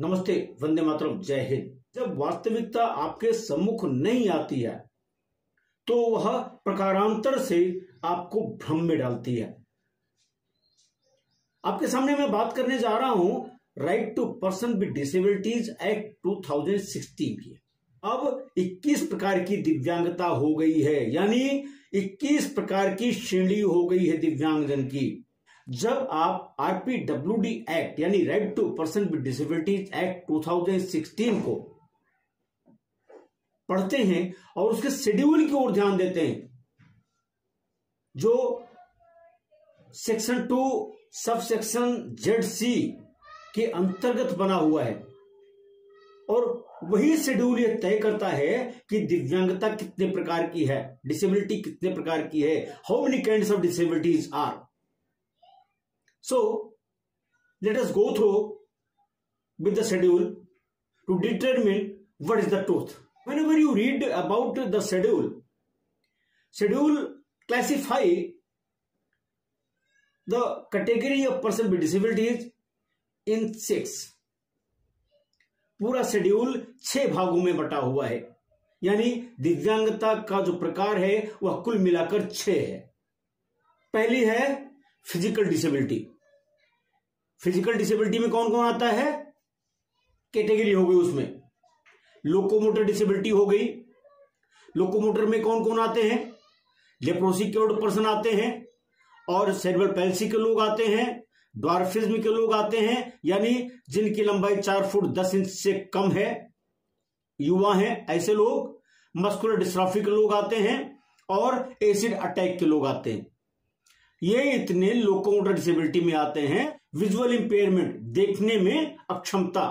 नमस्ते, वंदे मातरम, जय हिंद। जब वास्तविकता आपके सम्मुख नहीं आती है तो वह प्रकारांतर से आपको भ्रम में डालती है। आपके सामने मैं बात करने जा रहा हूं right to person with disabilities act 2016 की। अब 21 प्रकार की दिव्यांगता हो गई है, यानी 21 प्रकार की श्रेणी हो गई है दिव्यांगजन की। जब आप RPWD एक्ट यानी right to person with disabilities act 2016 को पढ़ते हैं और उसके शेड्यूल की ओर ध्यान देते हैं, जो सेक्शन 2 सब सेक्शन ZC के अंतर्गत बना हुआ है, और वही शेड्यूल यह तय करता है कि दिव्यांगता कितने प्रकार की है, डिसेबिलिटी कितने प्रकार की है, how many kinds of disabilities are. So, let us go through with the schedule to determine what is the truth. Whenever you read about the schedule classify the category of person with disabilities in 6. पूरा schedule 6 भागों में बटा हुआ है, यानी दिव्यांगता का जो प्रकार है वह कुल मिलाकर 6 है। पहली है फिजिकल डिसेबिलिटी। फिजिकल डिसेबिलिटी में कौन कौन आता है? कैटेगरी हो गई, उसमें लोकोमोटर डिसेबिलिटी हो गई। लोकोमोटर में कौन कौन आते हैं? लेप्रोसी क्योर्ड पर्सन आते हैं, और सेरेब्रल पैल्सी के लोग आते हैं, ड्वार्फिज्म के लोग आते हैं, यानी जिनकी लंबाई 4 फुट 10 इंच से कम है, युवा हैं ऐसे लोग। मस्कुलर डिस्ट्रॉफी के लोग आते हैं, और एसिड अटैक के लोग आते हैं। ये इतने लोकोमोटर डिसेबिलिटी में आते हैं। विजुअल इंपेयरमेंट, देखने में अक्षमता,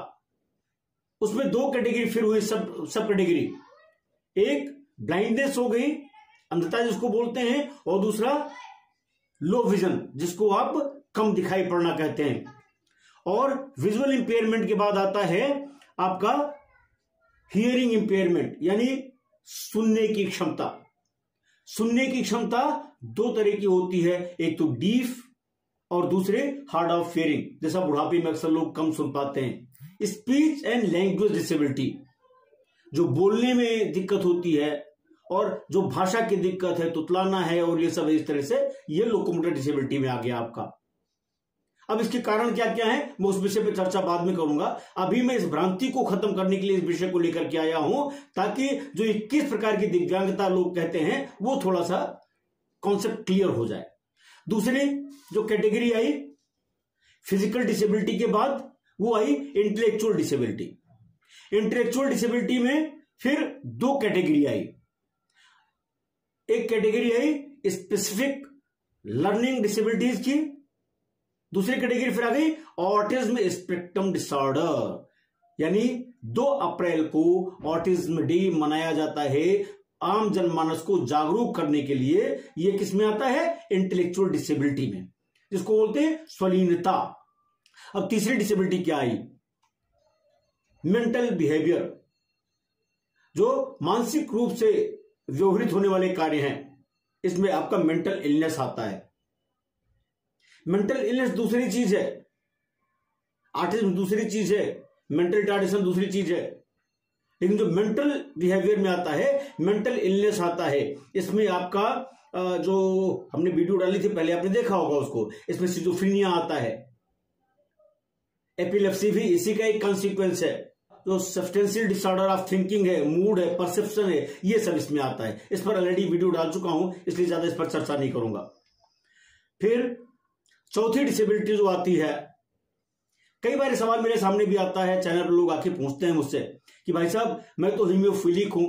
उसमें 2 कैटेगरी फिर हुई, सब कैटेगरी। एक ब्लाइंडनेस हो गई, अंधता जिसको बोलते हैं, और दूसरा लो विजन, जिसको आप कम दिखाई पड़ना कहते हैं। और विजुअल इंपेयरमेंट के बाद आता है आपका हियरिंग इंपेयरमेंट, यानी सुनने की क्षमता। सुनने की क्षमता 2 तरह की होती है, एक तो डीफ और दूसरे हार्ड ऑफ हियरिंग, जैसा बुढ़ापे में अक्सर लोग कम सुन पाते हैं। स्पीच एंड लैंग्वेज डिसेबिलिटी, जो बोलने में दिक्कत होती है और जो भाषा की दिक्कत है, तुतलाना है और ये सब इस तरह से, ये लोकोमोटर डिसेबिलिटी में आ गया आपका। अब इसके कारण क्या क्या है, मैं उस विषय पर चर्चा बाद में करूंगा। अभी मैं इस भ्रांति को खत्म करने के लिए इस विषय को लेकर के आया हूं, ताकि जो 21 प्रकार की दिव्यांगता लोग कहते हैं वो थोड़ा सा कॉन्सेप्ट क्लियर हो जाए। दूसरी जो कैटेगरी आई फिजिकल डिसेबिलिटी के बाद, वो आई इंटेलेक्चुअल डिसेबिलिटी। इंटेलेक्चुअल डिसेबिलिटी में फिर 2 कैटेगरी आई। एक category I specific learning disabilities की, दूसरी कैटेगरी फिर आ गई ऑटिज्म स्पेक्ट्रम डिसऑर्डर, यानी 2 अप्रैल को ऑटिज्म डे मनाया जाता है आम जनमानस को जागरूक करने के लिए। यह किस में आता है? इंटेलेक्चुअल डिसेबिलिटी में, जिसको बोलते हैं स्वलीनता। अब तीसरी डिसेबिलिटी क्या आई? मेंटल बिहेवियर, जो मानसिक रूप से व्यवहृत होने वाले कार्य हैं, इसमें आपका मेंटल इलनेस आता है। मेंटल इलनेस दूसरी चीज है, ऑटिज्म दूसरी चीज है, मेंटल रिटार्डेशन दूसरी चीज है, लेकिन जो मेंटल बिहेवियर में आता है, मेंटल इलनेस आता है, इसमें आपका जो हमने वीडियो डाली थी पहले, आपने देखा होगा उसको, इसमें सिजोफ्रेनिया आता है, एपिलेप्सी भी इसी का एक कॉन्सिक्वेंस है, जो सब्सटेंशियल डिसऑर्डर ऑफ थिंकिंग है, मूड है, परसेप्शन है, ये सब इसमें आता है। इस पर ऑलरेडी वीडियो डाल चुका हूं, इसलिए ज्यादा इस पर चर्चा नहीं करूंगा। फिर चौथी डिसेबिलिटी जो आती है, कई बार सवाल मेरे सामने भी आता है, चैनल पर लोग आके पूछते हैं मुझसे कि भाई साहब, मैं तो हीमोफिलिक हूं,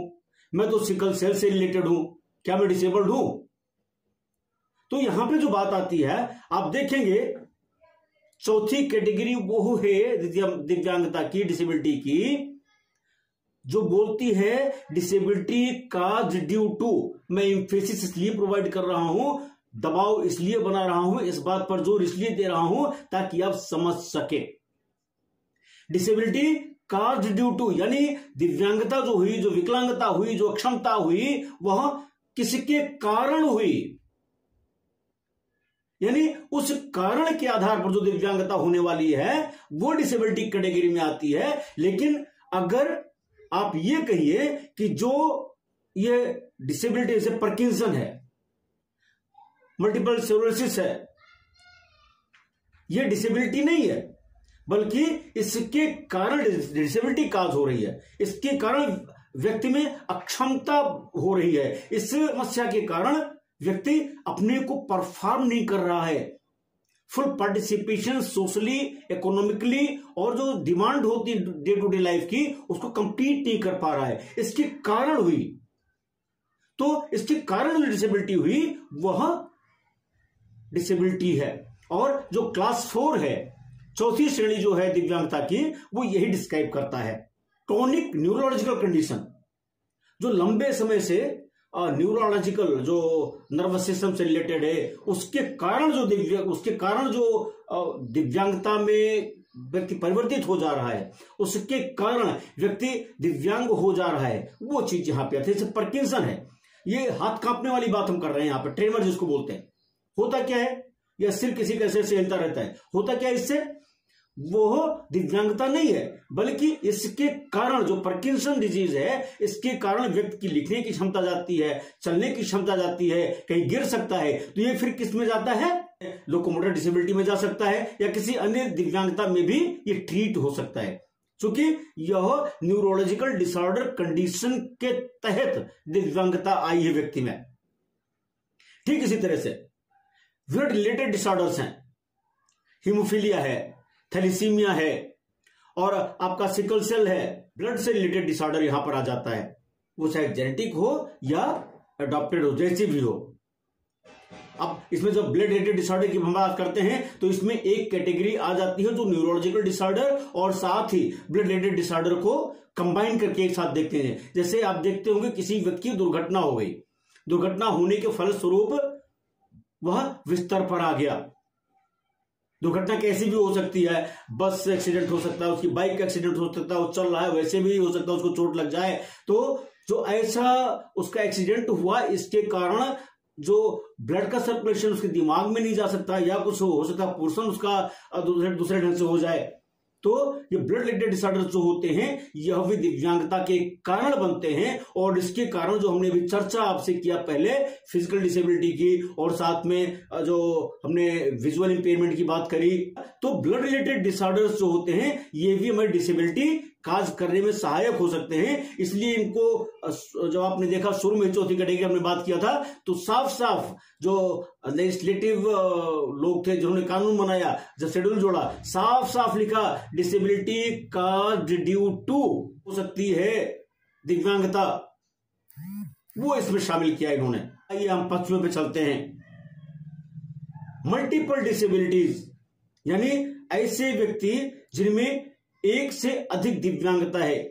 मैं तो सिकल सेल से रिलेटेड हूं, क्या मैं डिसेबल्ड हूं? तो यहां पे जो बात आती है, आप देखेंगे चौथी कैटेगरी वो है दिव्यांगता की, डिसेबिलिटी की, जो बोलती है डिसेबिलिटी काज ड्यू टू। मैं इंफेसिस इसलिए प्रोवाइड कर रहा हूं, दबाव इसलिए बना रहा हूं, इस बात पर जोर इसलिए दे रहा हूं ताकि आप समझ सके। डिसेबिलिटी काज ड्यू टू, यानी दिव्यांगता जो हुई, जो विकलांगता हुई, जो अक्षमता हुई, वह किसके कारण हुई। यानी उस कारण के आधार पर जो दिव्यांगता होने वाली है वो डिसेबिलिटी कैटेगरी में आती है। लेकिन अगर आप ये कहिए कि जो ये डिसेबिलिटी जैसे पार्किंसन है, मल्टीपल स्क्लेरोसिस है, ये डिसेबिलिटी नहीं है, बल्कि इसके कारण डिसेबिलिटी काज हो रही है, इसके कारण व्यक्ति में अक्षमता हो रही है, इस समस्या के कारण व्यक्ति अपने को परफॉर्म नहीं कर रहा है, फुल पार्टिसिपेशन सोशली, इकोनॉमिकली और जो डिमांड होती डे टू डे लाइफ की उसको कंप्लीट नहीं कर पा रहा है, इसके कारण हुई। तो इसके कारण जो डिसेबिलिटी हुई वह डिसेबिलिटी है। और जो क्लास 4 है, चौथी श्रेणी जो है दिव्यांगता की, वो यही डिस्क्राइब करता है। क्रोनिक न्यूरोलॉजिकल कंडीशन, जो लंबे समय से न्यूरोलॉजिकल जो नर्वस सिस्टम से रिलेटेड है, उसके कारण जो दिव्यांगता में व्यक्ति परिवर्तित हो जा रहा है, उसके कारण व्यक्ति दिव्यांग हो जा रहा है, वो चीज यहां पे आती है। जैसे पार्किंसन है, ये हाथ कांपने वाली बात हम कर रहे हैं यहां पर, ट्रेमर जिसको बोलते हैं। होता क्या है, या सिर किसी का ऐसे हिलता रहता है, होता क्या है इससे, वो दिव्यांगता नहीं है, बल्कि इसके कारण जो पार्किंसन डिजीज है, इसके कारण व्यक्ति की लिखने की क्षमता जाती है, चलने की क्षमता जाती है, कहीं गिर सकता है, तो ये फिर किस में जाता है, लोकोमोटर डिसेबिलिटी में जा सकता है, या किसी अन्य दिव्यांगता में भी ये ट्रीट हो सकता है, क्योंकि यह न्यूरोलॉजिकल डिसऑर्डर कंडीशन के तहत दिव्यांगता आई है व्यक्ति में। ठीक इसी तरह से ब्लड रिलेटेड डिसऑर्डर्स हैं, हीमोफीलिया है, थैलीसीमिया है, और आपका सिकल सेल है, ब्लड से रिलेटेड डिसऑर्डर यहां पर आ जाता है, वो चाहे जेनेटिक हो या अडॉप्टेड हो, जैसी भी हो। अब इसमें जब ब्लड रिलेटेड डिसऑर्डर की हम बात करते हैं तो इसमें एक कैटेगरी आ जाती है जो न्यूरोलॉजिकल डिसऑर्डर और साथ ही ब्लड रिलेटेड डिसऑर्डर को कंबाइन करके एक साथ देखते हैं। जैसे आप देखते होंगे किसी व्यक्ति की दुर्घटना हो गई, दुर्घटना होने के फलस्वरूप वह बिस्तर पर आ गया। दुर्घटना कैसी भी हो सकती है, बस से एक्सीडेंट हो सकता है, उसकी बाइक का एक्सीडेंट हो सकता है, वो चल रहा है वैसे भी हो सकता है उसको चोट लग जाए। तो जो ऐसा उसका एक्सीडेंट हुआ, इसके कारण जो ब्लड का सर्कुलेशन उसके दिमाग में नहीं जा सकता, या कुछ हो सकता है पोर्शन उसका दूसरे ढंग से हो जाए। तो ये ब्लड रिलेटेड डिसऑर्डर जो होते हैं यह भी दिव्यांगता के कारण बनते हैं, और इसके कारण जो हमने भी चर्चा आपसे किया पहले फिजिकल डिसेबिलिटी की, और साथ में जो हमने विजुअल इंपेयरमेंट की बात करी, तो ब्लड रिलेटेड डिसऑर्डर्स जो होते हैं ये भी हमारी डिसेबिलिटी काज करने में सहायक हो सकते हैं। इसलिए इनको जब आपने देखा शुरू में चौथी कैटेगरी हमने बात किया था, तो साफ साफ जो लेजिस्लेटिव लोग थे जिन्होंने कानून बनाया, जब शेड्यूल जोड़ा, साफ साफ लिखा डिसेबिलिटी काज ड्यू टू हो सकती है दिव्यांगता, वो इसमें शामिल किया इन्होंने। आइए हम पक्षों पे चलते हैं। मल्टीपल डिसेबिलिटीज यानी ऐसे व्यक्ति जिनमें एक से अधिक दिव्यांगता है,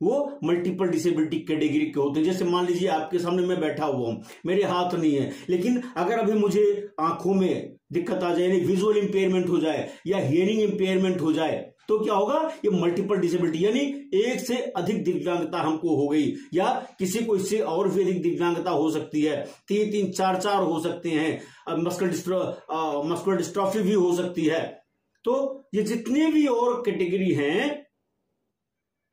वो मल्टीपल डिसेबिलिटी कैटेगरी के होते हैं। जैसे मान लीजिए आपके सामने मैं बैठा हुआ हूं, मेरे हाथ नहीं है, लेकिन अगर अभी मुझे आंखों में दिक्कत आ जाए, यानी विजुअल इंपेयरमेंट हो जाए या हियरिंग इंपेयरमेंट हो जाए, तो क्या होगा, ये मल्टीपल डिसेबिलिटी यानी एक से अधिक दिव्यांगता हमको हो गई, या किसी को इससे और भी अधिक दिव्यांगता हो सकती है, 3-3, 4-4 हो सकते हैं, मस्कुलर डिस्ट्रॉफी भी हो सकती है। तो ये जितने भी और कैटेगरी हैं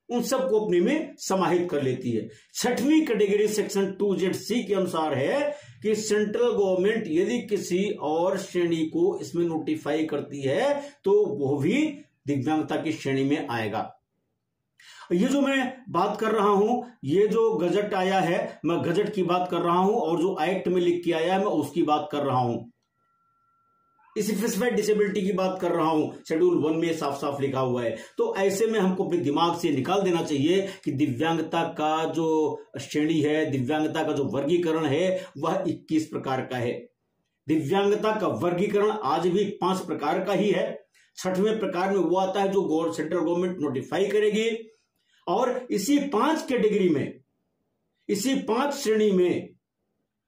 उन सबको अपने में समाहित कर लेती है। छठवीं कैटेगरी सेक्शन 2ZC के अनुसार है कि सेंट्रल गवर्नमेंट यदि किसी और श्रेणी को इसमें नोटिफाई करती है तो वो भी दिव्यांगता की श्रेणी में आएगा। ये जो मैं बात कर रहा हूं, ये जो गजट आया है, मैं गजट की बात कर रहा हूं, और जो एक्ट में लिख के आया है मैं उसकी बात कर रहा हूं, स्पेसिफाइड डिसेबिलिटी की बात कर रहा हूं। शेड्यूल 1 में साफ साफ लिखा हुआ है। तो ऐसे में हमको अपने दिमाग से निकाल देना चाहिए कि दिव्यांगता का जो श्रेणी है, दिव्यांगता का जो वर्गीकरण है वह 21 प्रकार का है। दिव्यांगता का वर्गीकरण आज भी 5 प्रकार का ही है। 6वें प्रकार में वो आता है जो सेंट्रल गवर्नमेंट नोटिफाई करेगी, और इसी 5 कैटेगरी में, इसी 5 श्रेणी में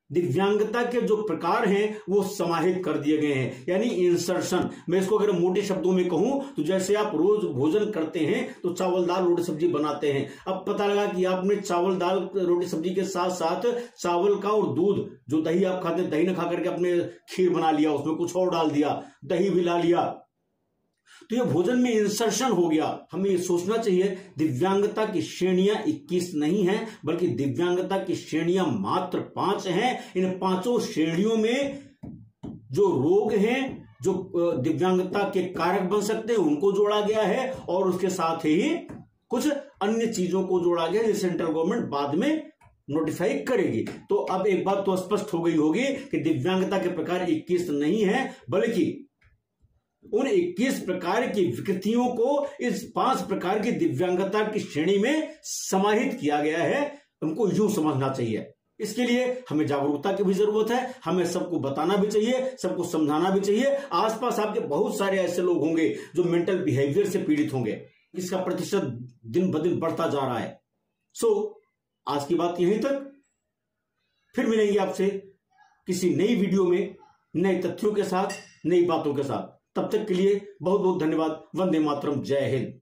दिव्यांगता के जो प्रकार हैं वो समाहित कर दिए गए हैं, यानी इंसर्शन। मैं इसको अगर मोटे शब्दों में कहूं तो जैसे आप रोज भोजन करते हैं तो चावल दाल रोटी सब्जी बनाते हैं। अब पता लगा कि आपने चावल दाल रोटी सब्जी के साथ साथ चावल का और दूध, जो दही आप खाते हैं, दही न खा करके आपने खीर बना लिया, उसमें कुछ और डाल दिया, दही भी ला लिया, तो ये भोजन में इंसर्शन हो गया। हमें ये सोचना चाहिए दिव्यांगता की श्रेणियां 21 नहीं है, बल्कि दिव्यांगता की श्रेणियां मात्र 5 हैं। इन 5 श्रेणियों में जो रोग हैं, जो दिव्यांगता के कारक बन सकते हैं, उनको जोड़ा गया है, और उसके साथ ही कुछ अन्य चीजों को जोड़ा गया है, जिसे सेंट्रल गवर्नमेंट बाद में नोटिफाई करेगी। तो अब एक बात तो स्पष्ट हो गई होगी कि दिव्यांगता के प्रकार 21 नहीं है, बल्कि उन 21 प्रकार की विकृतियों को इस 5 प्रकार की दिव्यांगता की श्रेणी में समाहित किया गया है। उनको यूं समझना चाहिए। इसके लिए हमें जागरूकता की भी जरूरत है, हमें सबको बताना भी चाहिए, सबको समझाना भी चाहिए। आसपास आपके बहुत सारे ऐसे लोग होंगे जो मेंटल बिहेवियर से पीड़ित होंगे, इसका प्रतिशत दिन ब दिन बढ़ता जा रहा है। आज की बात यहीं तक, फिर मिलेंगे आपसे किसी नई वीडियो में, नए तथ्यों के साथ, नई बातों के साथ। तब तक के लिए बहुत बहुत धन्यवाद। वंदे मातरम, जय हिंद।